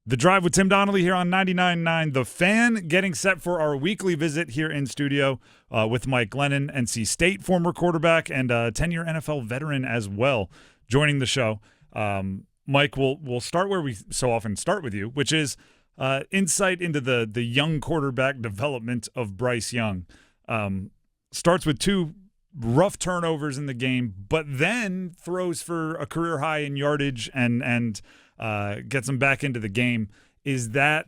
The Drive with Tim Donnelly here on 99.9 The Fan, getting set for our weekly visit here in studio with Mike Glennon, NC State former quarterback and a 10-year NFL veteran as well, joining the show. Mike, we'll start where we so often start with you, which is insight into the young quarterback development of Bryce Young. Starts with 2 rough turnovers in the game, but then throws for a career high in yardage and gets him back into the game. Is that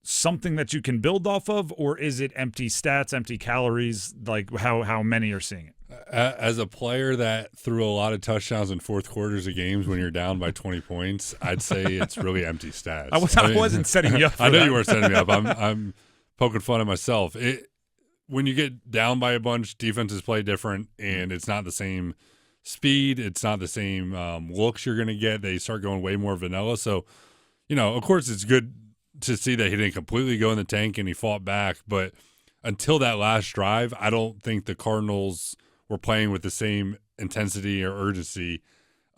something that you can build off of, or is it empty stats, empty calories, like how many are seeing it? As a player that threw a lot of touchdowns in fourth quarters of games when you're down by 20 points, I'd say it's really empty stats. I wasn't setting you up for I know that. you weren't setting me up. I'm poking fun at myself. When you get down by a bunch, defenses play different, and it's not the same speed. It's not the same looks you're going to get. They start going way more vanilla. So, of course, it's good to see that he didn't completely go in the tank and he fought back. But until that last drive, I don't think the Cardinals were playing with the same intensity or urgency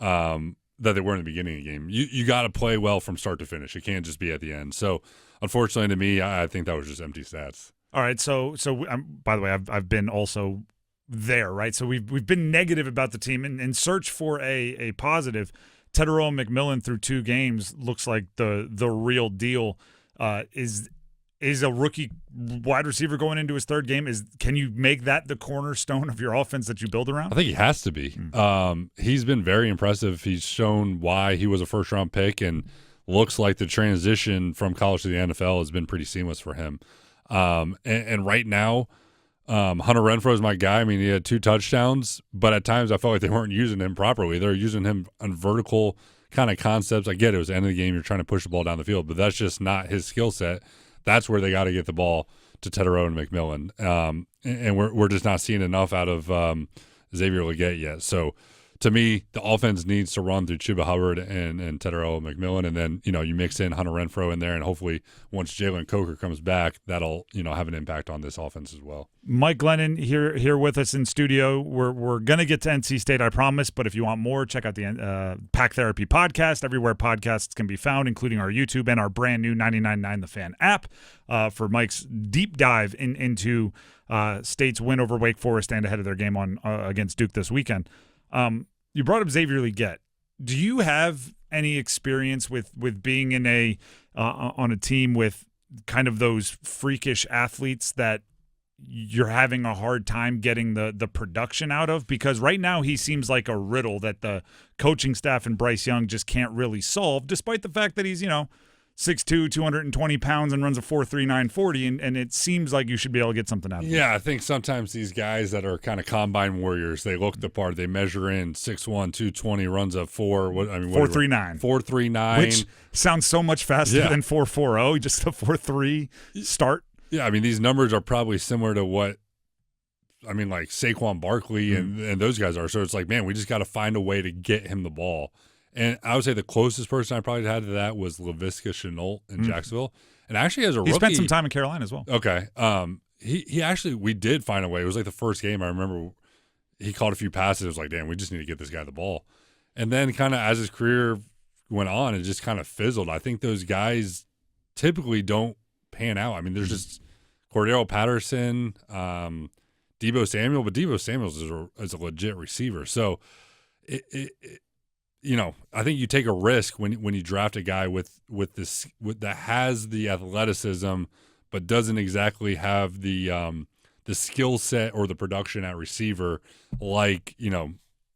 that they were in the beginning of the game. You got to play well from start to finish. It can't just be at the end. So, unfortunately to me, I think that was just empty stats. All right, so by the way, I've been also there, right? So we've been negative about the team in search for a positive. Doeren McMillan through 2 games looks like the real deal. Is a rookie wide receiver going into his 3rd game? Can you make that the cornerstone of your offense that you build around? I think he has to be. He's been very impressive. He's shown why he was a first-round pick, and looks like the transition from college to the NFL has been pretty seamless for him. And right now, Hunter Renfrow is my guy. I mean, he had 2 touchdowns, but at times I felt like they weren't using him properly. They're using him on vertical kind of concepts. I get it was the end of the game. You're trying to push the ball down the field, but that's just not his skill set. That's where they got to get the ball to Doeren and McMillan. And we're just not seeing enough out of Xavier Legette yet. So to me, the offense needs to run through Chuba Hubbard and Doeren McMillan, and then you mix in Hunter Renfrow in there, and hopefully once Jalen Coker comes back, that'll have an impact on this offense as well. Mike Glennon here with us in studio. We're gonna get to NC State, I promise. But if you want more, check out the Pack Therapy podcast everywhere podcasts can be found, including our YouTube and our brand new 99.9 The Fan app for Mike's deep dive into State's win over Wake Forest and ahead of their game on against Duke this weekend. You brought up Xavier Legette. Do you have any experience with being in on a team with kind of those freakish athletes that you're having a hard time getting the production out of? Because right now he seems like a riddle that the coaching staff and Bryce Young just can't really solve, despite the fact that he's 6'2", 220 pounds and runs a 4.39 40, and it seems like you should be able to get something out of it. Yeah, I think sometimes these guys that are kind of combine warriors, they look the part. They measure in 6'1", 220, runs a 4.39. 4.39. Which sounds so much faster than 4.40, just a 4.3 start. Yeah, I mean, these numbers are probably similar to what, like Saquon Barkley and those guys are. So it's like, man, we just got to find a way to get him the ball. And I would say the closest person I probably had to that was Laviska Shenault in Jacksonville. And actually as a rookie. He spent some time in Carolina as well. Okay. He actually, we did find a way. It was like the first game. I remember he caught a few passes. It was like, damn, we just need to get this guy the ball. And then kind of as his career went on, it just kind of fizzled. I think those guys typically don't pan out. I mean, there's just Cordero Patterson, Deebo Samuel, but Deebo Samuel is a legit receiver. So I think you take a risk when you draft a guy with that has the athleticism, but doesn't exactly have the skill set or the production at receiver like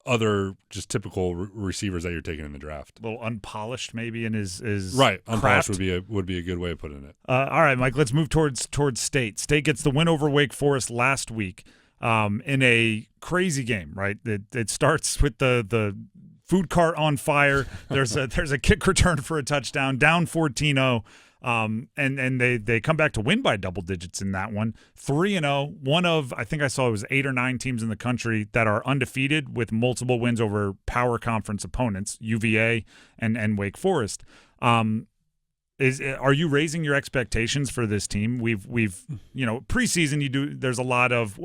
other just typical receivers that you're taking in the draft. A little unpolished, maybe in his right. Unpolished would be a good way of putting it. All right, Mike. Let's move towards State. State gets the win over Wake Forest last week in a crazy game. Right. It starts with the food cart on fire. There's a kick return for a touchdown, down 14-0. And they come back to win by double digits in that one. 3-0, one of, I think I saw it was 8 or 9 teams in the country that are undefeated with multiple wins over power conference opponents, UVA and Wake Forest. Are you raising your expectations for this team? We've preseason there's a lot of,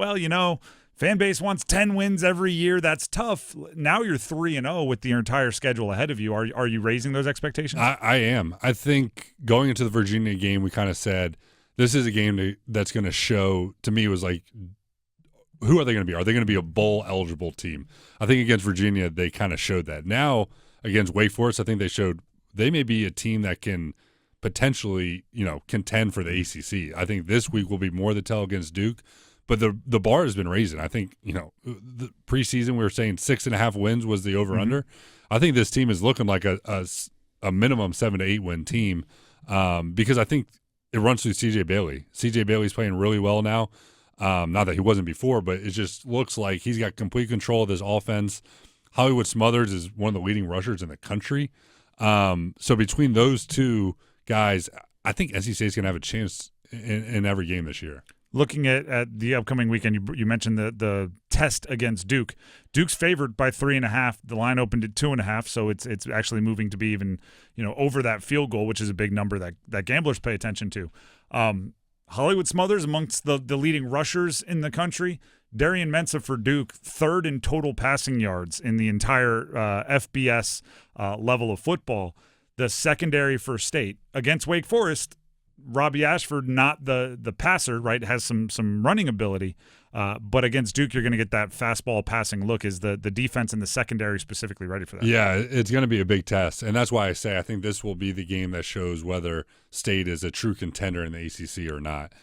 fan base wants 10 wins every year. That's tough. Now you're 3-0 with the entire schedule ahead of you. Are you raising those expectations? I am. I think going into the Virginia game, we kind of said this is a game that's going to show, to me, was like, who are they going to be? Are they going to be a bowl-eligible team? I think against Virginia, they kind of showed that. Now, against Wake Forest, I think they showed they may be a team that can potentially, contend for the ACC. I think this week will be more the tell against Duke, but the bar has been raising. I think, the preseason we were saying 6.5 wins was the over-under. Mm-hmm. I think this team is looking like a minimum 7 to 8 win team because I think it runs through CJ Bailey. CJ Bailey's playing really well now. Not that he wasn't before, but it just looks like he's got complete control of this offense. Hollywood Smothers is one of the leading rushers in the country. So between those two guys, I think NC State's going to have a chance in every game this year. Looking at the upcoming weekend, you mentioned the test against Duke. Duke's favored by 3.5. The line opened at 2.5, so it's actually moving to be even over that field goal, which is a big number that gamblers pay attention to. Hollywood Smothers amongst the leading rushers in the country. Darian Mensah for Duke, third in total passing yards in the entire FBS level of football. The secondary for State against Wake Forest. Robbie Ashford, not the passer, right, has some running ability. But against Duke, you're going to get that fastball passing look. Is the defense and the secondary specifically ready for that? Yeah, it's going to be a big test. And that's why I say I think this will be the game that shows whether State is a true contender in the ACC or not.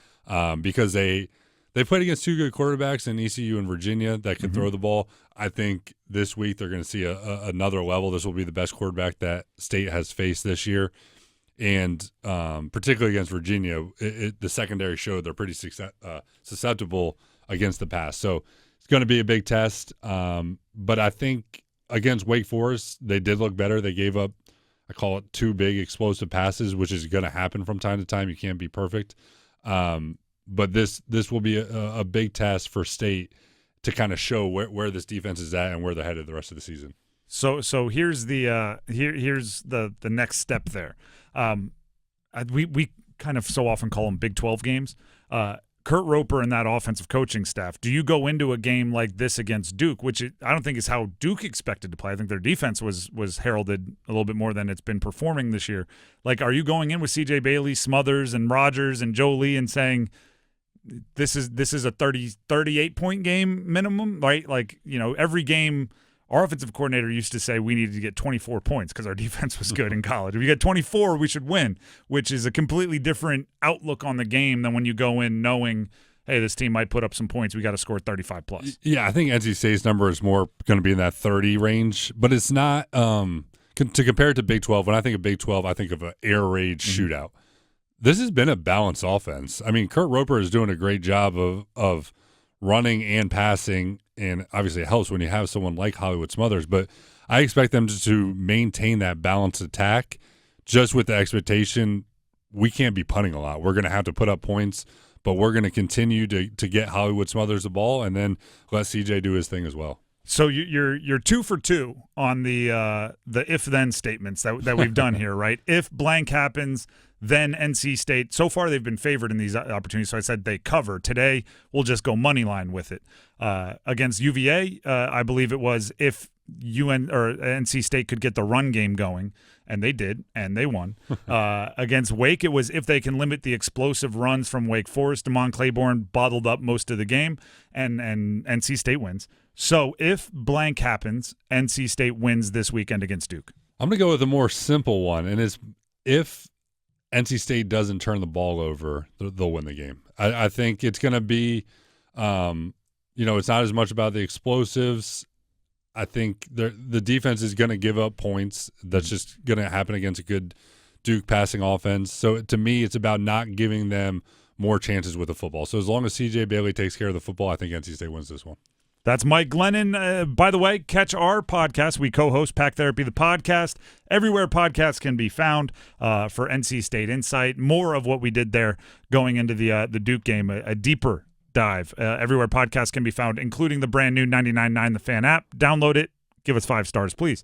Because they played against two good quarterbacks in ECU and Virginia that can throw the ball. I think this week they're going to see another level. This will be the best quarterback that State has faced this year. And particularly against Virginia, the secondary showed they're pretty susceptible against the pass. So it's going to be a big test. But I think against Wake Forest, they did look better. They gave up, I call it, 2 big explosive passes, which is going to happen from time to time. You can't be perfect. But this will be a big test for State to kind of show where this defense is at and where they're headed the rest of the season. So here's the here's the next step there. We kind of so often call them Big 12 games. Kurt Roper and that offensive coaching staff, do you go into a game like this against Duke, which I don't think is how Duke expected to play. I think their defense was heralded a little bit more than it's been performing this year. Like, are you going in with CJ Bailey, Smothers, and Rogers and Joe Lee and saying this is a 38-point game minimum, right? Like, every game – our offensive coordinator used to say we needed to get 24 points because our defense was good in college. If we get 24, we should win, which is a completely different outlook on the game than when you go in knowing, hey, this team might put up some points. We got to score 35 plus. Yeah, I think NC State's number is more going to be in that 30 range, but it's not to compare it to Big 12. When I think of Big 12, I think of an air raid shootout. This has been a balanced offense. I mean, Kurt Roper is doing a great job of running and passing, and obviously it helps when you have someone like Hollywood Smothers, but I expect them to maintain that balanced attack just with the expectation we can't be punting a lot. We're going to have to put up points, but we're going to continue to get Hollywood Smothers the ball and then let CJ do his thing as well. So you're 2 for 2 on the if-then statements that we've done here, right? If blank happens, then NC State. So far they've been favored in these opportunities, so I said they cover. Today we'll just go money line with it. Against UVA, I believe it was if NC State could get the run game going, and they did, and they won. Against Wake, it was if they can limit the explosive runs from Wake Forest. Damon Claiborne bottled up most of the game, and NC State wins. So if blank happens, NC State wins this weekend against Duke. I'm going to go with a more simple one, and it's if NC State doesn't turn the ball over, they'll win the game. I think it's going to be, it's not as much about the explosives. I think the defense is going to give up points. That's just going to happen against a good Duke passing offense. So to me, it's about not giving them more chances with the football. So as long as CJ Bailey takes care of the football, I think NC State wins this one. That's Mike Glennon. By the way, catch our podcast. We co-host Pack Therapy, the podcast. Everywhere podcasts can be found for NC State Insight. More of what we did there going into the Duke game, a deeper dive. Everywhere podcasts can be found, including the brand new 99.9 The Fan app. Download it. Give us 5 stars, please.